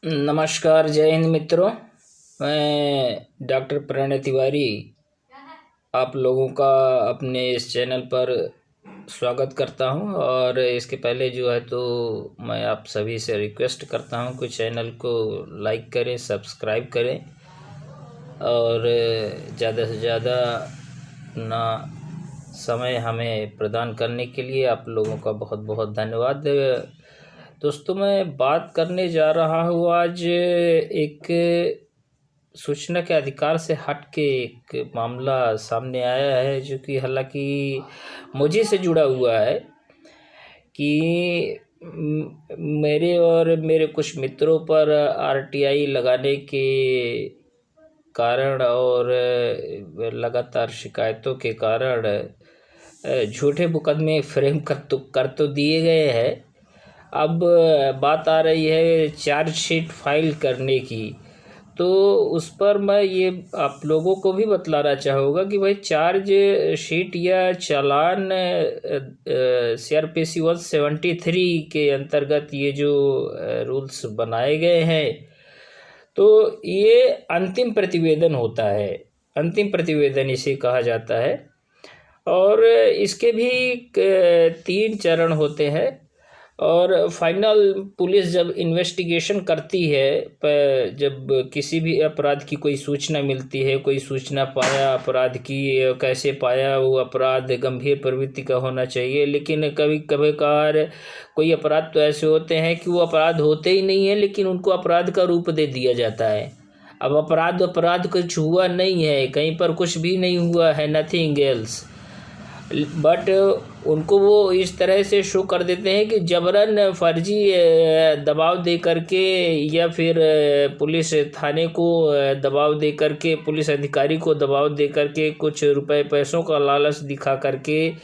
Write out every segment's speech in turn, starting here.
नमस्कार, जय हिंद मित्रों। मैं डॉक्टर प्रणय तिवारी आप लोगों का अपने इस चैनल पर स्वागत करता हूं। और इसके पहले जो है तो मैं आप सभी से रिक्वेस्ट करता हूं कि चैनल को लाइक करें, सब्सक्राइब करें और ज़्यादा से ज़्यादा अपना समय हमें प्रदान करने के लिए आप लोगों का बहुत बहुत धन्यवाद। दोस्तों, मैं बात करने जा रहा हूँ आज एक सूचना के अधिकार से हट के एक मामला सामने आया है, जो कि हालांकि मुझे से जुड़ा हुआ है कि मेरे और मेरे कुछ मित्रों पर आरटीआई लगाने के कारण और लगातार शिकायतों के कारण झूठे मुकदमे फ्रेम कर तो दिए गए हैं। अब बात आ रही है चार्जशीट फाइल करने की, तो उस पर मैं ये आप लोगों को भी बतलाना चाहूँगा कि भाई चार्ज शीट या चालान CRPC 173 के अंतर्गत ये जो रूल्स बनाए गए हैं, तो ये अंतिम प्रतिवेदन होता है। अंतिम प्रतिवेदन इसे कहा जाता है और इसके भी 3 चरण होते हैं। और फाइनल पुलिस जब इन्वेस्टिगेशन करती है, जब किसी भी अपराध की कोई सूचना मिलती है, कोई सूचना पाया अपराध की, कैसे पाया, वो अपराध गंभीर प्रवृत्ति का होना चाहिए, लेकिन कभी कभी कभार कोई अपराध तो ऐसे होते हैं कि वो अपराध होते ही नहीं है, लेकिन उनको अपराध का रूप दे दिया जाता है। अब अपराध कुछ हुआ नहीं है, कहीं पर कुछ भी नहीं हुआ है, नथिंग एल्स, बट उनको वो इस तरह से शो कर देते हैं कि जबरन फर्जी दबाव दे करके या फिर पुलिस थाने को दबाव दे करके, पुलिस अधिकारी को दबाव दे करके, कुछ रुपए पैसों का लालच दिखा करके,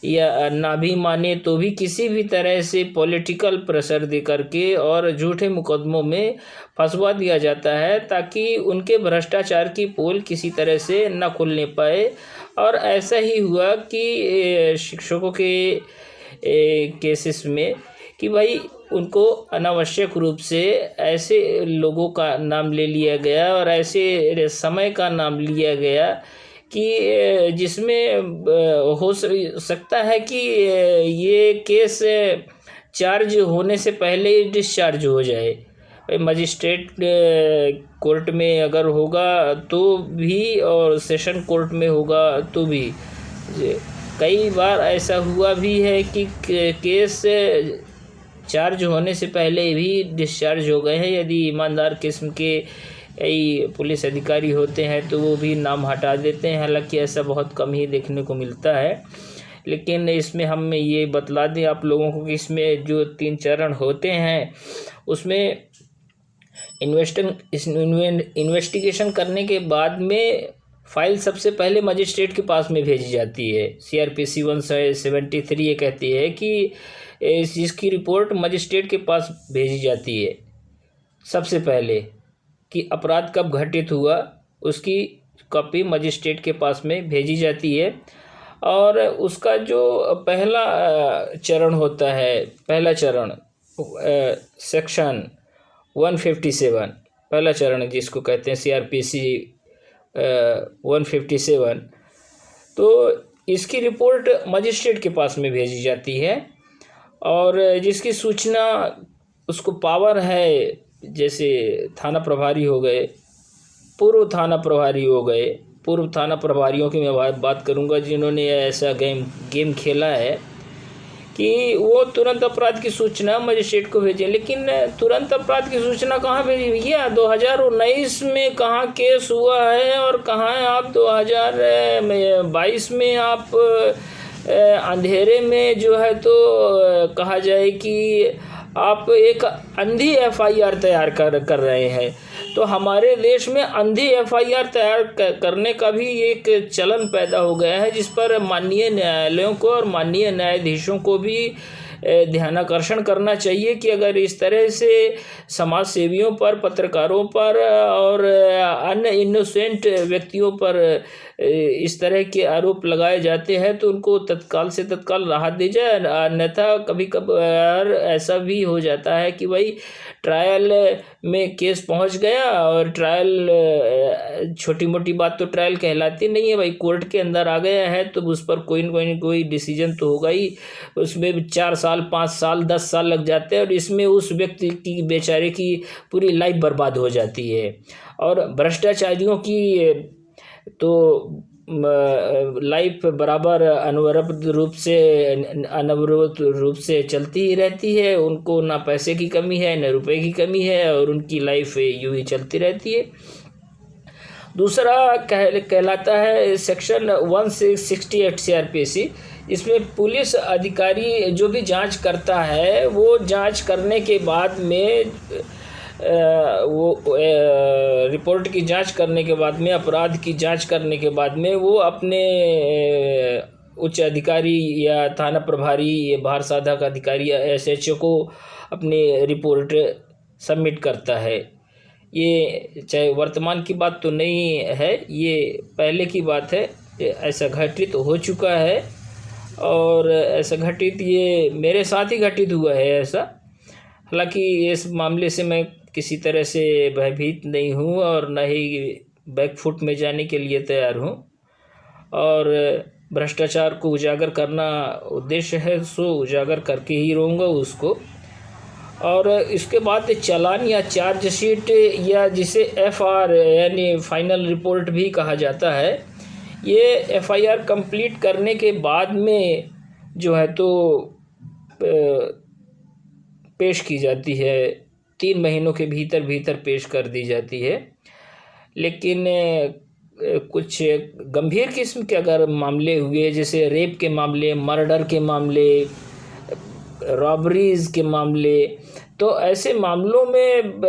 या ना भी माने तो भी किसी भी तरह से पॉलिटिकल प्रेशर दे करके और झूठे मुकदमों में फंसवा दिया जाता है, ताकि उनके भ्रष्टाचार की पोल किसी तरह से न खुलने पाए। और ऐसा ही हुआ कि शिक्षकों के केसेस में कि भाई उनको अनावश्यक रूप से ऐसे लोगों का नाम ले लिया गया और ऐसे समय का नाम लिया गया कि जिसमें हो सकता है कि ये केस चार्ज होने से पहले ही डिस्चार्ज हो जाए। मजिस्ट्रेट कोर्ट में अगर होगा तो भी और सेशन कोर्ट में होगा तो भी। कई बार ऐसा हुआ भी है कि केस चार्ज होने से पहले भी डिस्चार्ज हो गए हैं। यदि ईमानदार किस्म के पुलिस अधिकारी होते हैं तो वो भी नाम हटा देते हैं, हालांकि ऐसा बहुत कम ही देखने को मिलता है। लेकिन इसमें हम ये बतला दें आप लोगों को कि इसमें जो 3 चरण होते हैं, उसमें इन्वेस्टिगेशन करने के बाद में फाइल सबसे पहले मजिस्ट्रेट के पास में भेजी जाती है। CRPC 173 ये कहती है कि इसकी रिपोर्ट मजिस्ट्रेट के पास भेजी जाती है सबसे पहले, कि अपराध कब घटित हुआ उसकी कॉपी मजिस्ट्रेट के पास में भेजी जाती है। और उसका जो पहला चरण होता है, पहला चरण सेक्शन 157, पहला चरण जिसको कहते हैं CRPC 157, तो इसकी रिपोर्ट मजिस्ट्रेट के पास में भेजी जाती है। और जिसकी सूचना उसको पावर है, जैसे थाना प्रभारी हो गए, पूर्व थाना प्रभारी हो गए, पूर्व थाना प्रभारियों की मैं बात करूंगा जिन्होंने ऐसा गेम खेला है कि वो तुरंत अपराध की सूचना मजिस्ट्रेट को भेजें। लेकिन तुरंत अपराध की सूचना कहाँ भेजी भैया? 2019 में कहाँ केस हुआ है और कहाँ आप 2022 में आप अंधेरे में जो है तो कहा जाए कि आप एक अंधी FIR तैयार कर रहे हैं। तो हमारे देश में अंधी FIR तैयार करने का भी एक चलन पैदा हो गया है, जिस पर माननीय न्यायालयों को और माननीय न्यायाधीशों को भी ध्यानाकर्षण करना चाहिए कि अगर इस तरह से समाज सेवियों पर, पत्रकारों पर और अन्य इनोसेंट व्यक्तियों पर इस तरह के आरोप लगाए जाते हैं तो उनको तत्काल से तत्काल राहत दी जाए। अन्यथा कभी कभार ऐसा भी हो जाता है कि भाई ट्रायल में केस पहुंच गया और ट्रायल, छोटी मोटी बात तो ट्रायल कहलाती नहीं है भाई, कोर्ट के अंदर आ गया है तो उस पर कोई न कोई डिसीजन तो होगा ही। उसमें 4 साल 5 साल 10 साल लग जाते हैं और इसमें उस व्यक्ति की बेचारे की पूरी लाइफ बर्बाद हो जाती है। और भ्रष्टाचारियों की तो लाइफ बराबर अनवरत रूप से चलती ही रहती है। उनको ना पैसे की कमी है ना रुपए की कमी है और उनकी लाइफ यूं ही चलती रहती है। दूसरा कहलाता है सेक्शन 168 CRPC। इसमें पुलिस अधिकारी जो भी जांच करता है वो जांच करने के बाद में रिपोर्ट की जांच करने के बाद में, अपराध की जांच करने के बाद में वो अपने उच्च अधिकारी या थाना प्रभारी या भार साधक अधिकारी या SHO को अपनी रिपोर्ट सबमिट करता है। ये चाहे वर्तमान की बात तो नहीं है, ये पहले की बात है। ऐसा घटित हो चुका है और ऐसा घटित ये मेरे साथ ही घटित हुआ है ऐसा। हालांकि इस मामले से मैं किसी तरह से भयभीत नहीं हूँ और न ही बैकफुट में जाने के लिए तैयार हूँ। और भ्रष्टाचार को उजागर करना उद्देश्य है, सो उजागर करके ही रहूँगा उसको। और इसके बाद चालान या चार्जशीट या जिसे FR यानी फाइनल रिपोर्ट भी कहा जाता है, ये FIR कंप्लीट करने के बाद में जो है तो पेश की जाती है। 3 महीनों के भीतर पेश कर दी जाती है। लेकिन कुछ गंभीर किस्म के अगर मामले हुए, जैसे रेप के मामले, मर्डर के मामले, रॉबरीज के मामले, तो ऐसे मामलों में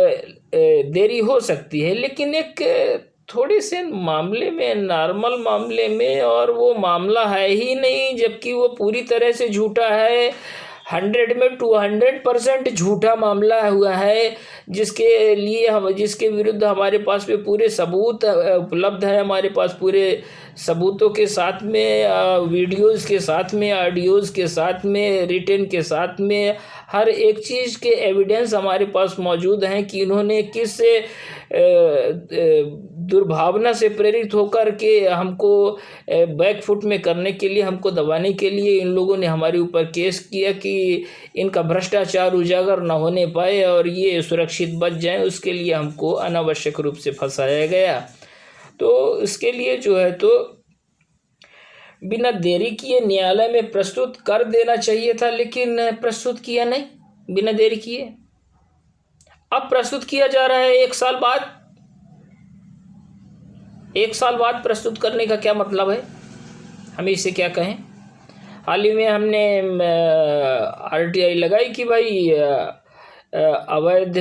देरी हो सकती है। लेकिन एक थोड़े से मामले में, नॉर्मल मामले में, और वो मामला है ही नहीं, जबकि वो पूरी तरह से झूठा है, 100 में 200% झूठा मामला हुआ है, जिसके विरुद्ध हमारे पास में पूरे सबूत उपलब्ध है, हमारे पास पूरे सबूतों के साथ में, वीडियोज़ के साथ में, ऑडियोज़ के साथ में, रिटन के साथ में, हर एक चीज़ के एविडेंस हमारे पास मौजूद हैं कि इन्होंने किस दुर्भावना से प्रेरित होकर के हमको बैकफुट में करने के लिए, हमको दबाने के लिए इन लोगों ने हमारे ऊपर केस किया कि इनका भ्रष्टाचार उजागर न होने पाए और ये सुरक्षित बच जाएं। उसके लिए हमको अनावश्यक रूप से फंसाया गया। तो इसके लिए जो है तो बिना देरी किए न्यायालय में प्रस्तुत कर देना चाहिए था, लेकिन प्रस्तुत किया नहीं बिना देरी किए। अब प्रस्तुत किया जा रहा है 1 साल बाद। 1 साल बाद प्रस्तुत करने का क्या मतलब है, हम इसे क्या कहें। हाल ही में हमने RTI लगाई कि भाई अवैध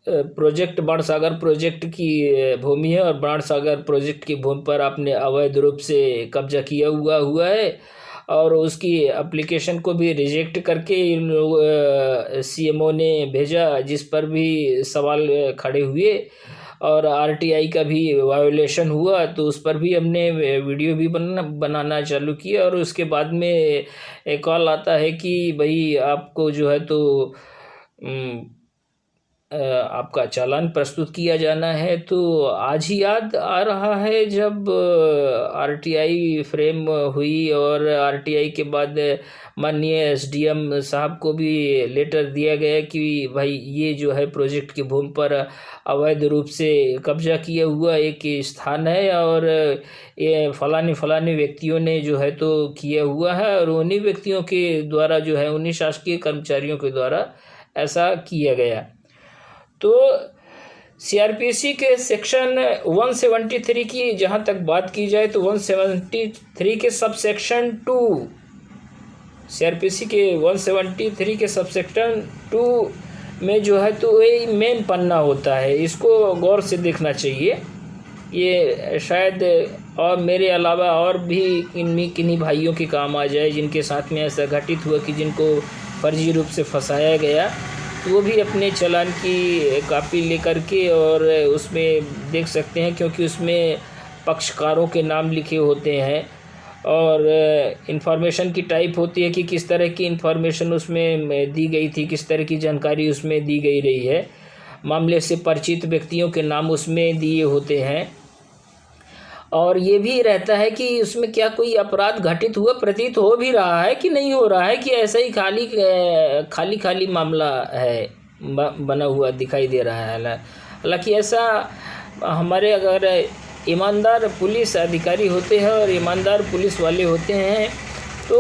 प्रोजेक्ट बाणसागर प्रोजेक्ट की भूमि है और बाणसागर प्रोजेक्ट की भूमि पर आपने अवैध रूप से कब्जा किया हुआ है और उसकी एप्लीकेशन को भी रिजेक्ट करके इन CMO ने भेजा, जिस पर भी सवाल खड़े हुए और RTI का भी वायोलेशन हुआ। तो उस पर भी हमने वीडियो भी बनाना चालू किया और उसके बाद में एक कॉल आता है कि भाई आपको जो है तो आपका चालान प्रस्तुत किया जाना है। तो आज ही याद आ रहा है जब RTI फ्रेम हुई और RTI के बाद माननीय SDM साहब को भी लेटर दिया गया कि भाई ये जो है प्रोजेक्ट की भूमि पर अवैध रूप से कब्जा किया हुआ एक स्थान है और ये फलाने व्यक्तियों ने जो है तो किया हुआ है और उन्हीं व्यक्तियों के द्वारा जो है, उन्हीं शासकीय कर्मचारियों के द्वारा ऐसा किया गया। तो CRPC के सेक्शन 173 की जहाँ तक बात की जाए तो 173 के सबसेक्शन 2, CRPC के 173 के सबसेक्शन 2 में जो है तो ये मेन पन्ना होता है, इसको गौर से देखना चाहिए। ये शायद और मेरे अलावा और भी किन्हीं भाइयों के काम आ जाए जिनके साथ में ऐसा घटित हुआ कि जिनको फर्जी रूप से फंसाया गया, तो वो भी अपने चालान की कॉपी लेकर के और उसमें देख सकते हैं, क्योंकि उसमें पक्षकारों के नाम लिखे होते हैं और इंफॉर्मेशन की टाइप होती है कि किस तरह की इंफॉर्मेशन उसमें दी गई थी, किस तरह की जानकारी उसमें दी गई रही है। मामले से परिचित व्यक्तियों के नाम उसमें दिए होते हैं और ये भी रहता है कि उसमें क्या कोई अपराध घटित हुआ प्रतीत हो भी रहा है कि नहीं हो रहा है, कि ऐसा ही खाली खाली मामला है, बना हुआ दिखाई दे रहा है। हालांकि ऐसा हमारे अगर ईमानदार पुलिस अधिकारी होते हैं और ईमानदार पुलिस वाले होते हैं तो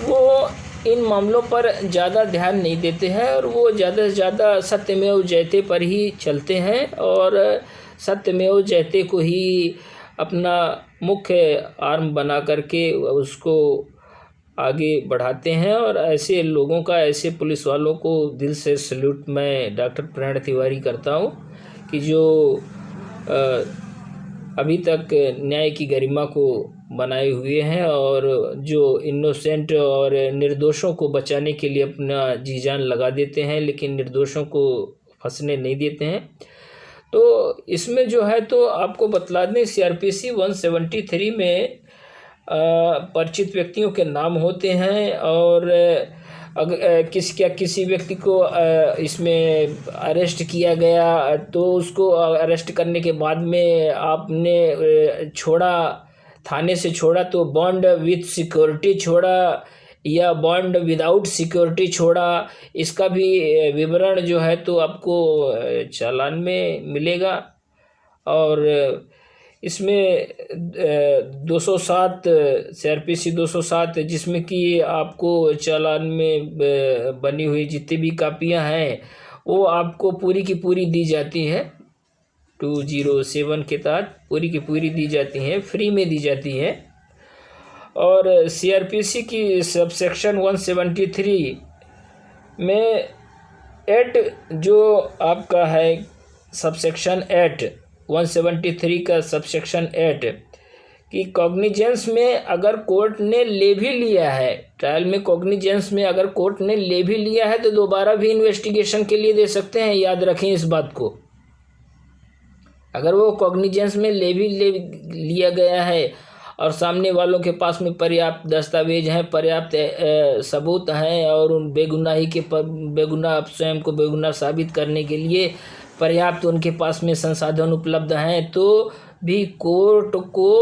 वो इन मामलों पर ज़्यादा ध्यान नहीं देते हैं और वो ज़्यादा से ज़्यादा सत्यमेव जयते पर ही चलते हैं और सत्यमेव जयते को ही अपना मुख्य आर्म बना करके उसको आगे बढ़ाते हैं। और ऐसे लोगों का, ऐसे पुलिस वालों को दिल से सल्यूट मैं डॉक्टर प्रणय तिवारी करता हूँ कि जो अभी तक न्याय की गरिमा को बनाए हुए हैं और जो इनोसेंट और निर्दोषों को बचाने के लिए अपना जी जान लगा देते हैं लेकिन निर्दोषों को फंसने नहीं देते हैं। तो इसमें जो है तो आपको बतला दें, CRPC 173 में परिचित व्यक्तियों के नाम होते हैं और अगर किसी व्यक्ति को इसमें अरेस्ट किया गया तो उसको अरेस्ट करने के बाद में आपने छोड़ा, थाने से छोड़ा तो बॉन्ड विथ सिक्योरिटी छोड़ा या बॉन्ड विदाउट सिक्योरिटी छोड़ा, इसका भी विवरण जो है तो आपको चालान में मिलेगा। और इसमें 207 CRPC 207 जिसमें कि आपको चालान में बनी हुई जितनी भी कापियां हैं वो आपको पूरी की पूरी दी जाती हैं। 207 के तहत पूरी की पूरी दी जाती हैं, फ्री में दी जाती हैं। और CRPC की सबसेक्शन 173 में 8 जो आपका है सबसेक्शन 8 173 का सबसेक्शन 8 कि कॉग्निजेंस में अगर कोर्ट ने ले भी लिया है, ट्रायल में कॉग्निजेंस में अगर कोर्ट ने ले भी लिया है तो दोबारा भी इन्वेस्टिगेशन के लिए दे सकते हैं। याद रखें इस बात को, अगर वो कॉग्निजेंस में ले लिया गया है और सामने वालों के पास में पर्याप्त दस्तावेज हैं, पर्याप्त सबूत हैं और उन बेगुनाही के बेगुनाह स्वयं को बेगुनाह साबित करने के लिए पर्याप्त उनके पास में संसाधन उपलब्ध हैं, तो भी कोर्ट को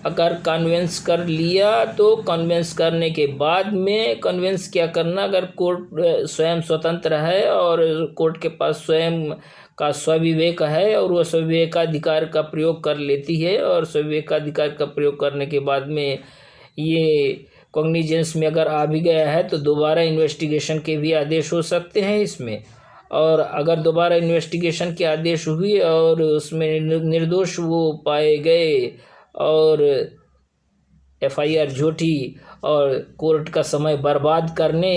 अगर कन्वेंस कर लिया तो कन्वेंस करने के बाद में कन्वेंस क्या करना, अगर कोर्ट स्वयं स्वतंत्र है और कोर्ट के पास स्वयं का स्वविवेक है और वह स्वविवेकाधिकार का प्रयोग कर लेती है और स्वविवेकाधिकार का प्रयोग करने के बाद में ये कॉग्निजेंस में अगर आ भी गया है तो दोबारा इन्वेस्टिगेशन के भी आदेश हो सकते हैं इसमें। और अगर दोबारा इन्वेस्टिगेशन के आदेश हुए और उसमें निर्दोष वो पाए गए और FIR झूठी और कोर्ट का समय बर्बाद करने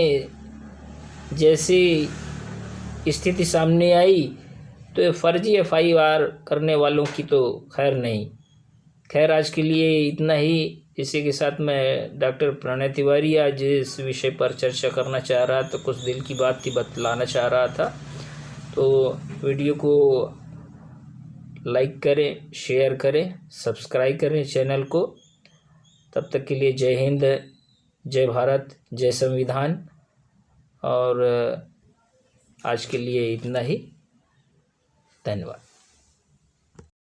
जैसी स्थिति सामने आई तो फर्जी FIR करने वालों की तो खैर नहीं। खैर आज के लिए इतना ही। इसी के साथ मैं डॉक्टर प्रणय तिवारी आज इस विषय पर चर्चा करना चाह रहा था, कुछ दिल की बात थी बतलाना चाह रहा था। तो वीडियो को लाइक करें, शेयर करें, सब्सक्राइब करें चैनल को। तब तक के लिए जय हिंद, जय भारत, जय संविधान। और आज के लिए इतना ही। धन्यवाद।